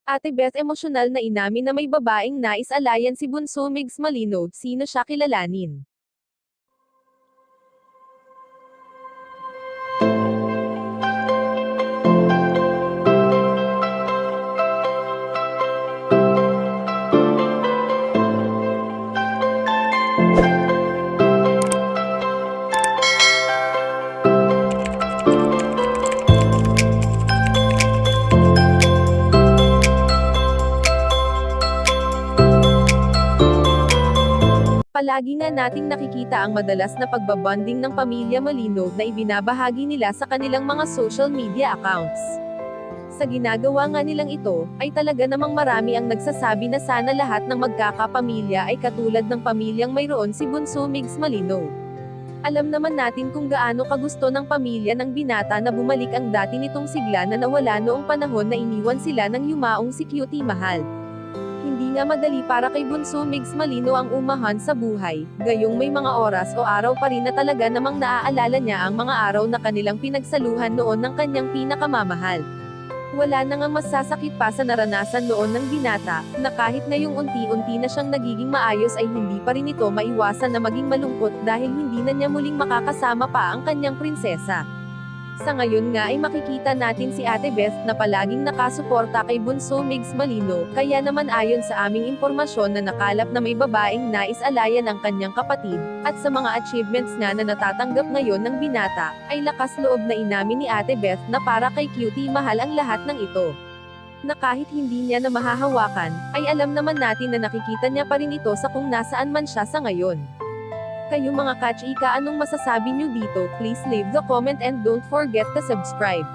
Ate Beth emosyonal na inamin na may babaeng nais-alayan si Bunso Migs Malino, sino siya kilalanin? Palagi nga nating nakikita ang madalas na pagbabonding ng pamilya Malino na ibinabahagi nila sa kanilang mga social media accounts. Sa ginagawa nga nilang ito, ay talaga namang marami ang nagsasabi na sana lahat ng magkakapamilya ay katulad ng pamilyang mayroon si Bunso Migs Malino. Alam naman natin kung gaano kagusto ng pamilya ng binata na bumalik ang dati nitong sigla na nawala noong panahon na iniwan sila ng yumaong si Cutie Mahal. Hindi nga madali para kay Bunso Migs Malino ang umahan sa buhay, gayong may mga oras o araw pa rin na talaga namang naaalala niya ang mga araw na kanilang pinagsaluhan noon ng kanyang pinakamamahal. Wala na ngang masasakit pa sa naranasan noon ng binata, na kahit ngayong unti-unti na siyang nagiging maayos ay hindi pa rin ito maiwasan na maging malungkot dahil hindi na niya muling makakasama pa ang kanyang prinsesa. Sa ngayon nga ay makikita natin si Ate Beth na palaging nakasuporta kay Bunso Migs Malino, kaya naman ayon sa aming impormasyon na nakalap na may babaeng nais-alayan ang kanyang kapatid, at sa mga achievements nga na natatanggap ngayon ng binata, ay lakas loob na inamin ni Ate Beth na para kay Cutie Mahal ang lahat ng ito. Na kahit hindi niya na mahahawakan, ay alam naman natin na nakikita niya pa rin ito sa kung nasaan man siya sa ngayon. Kayo mga ka-chika, anong masasabi nyo dito? Please leave the comment and don't forget to subscribe.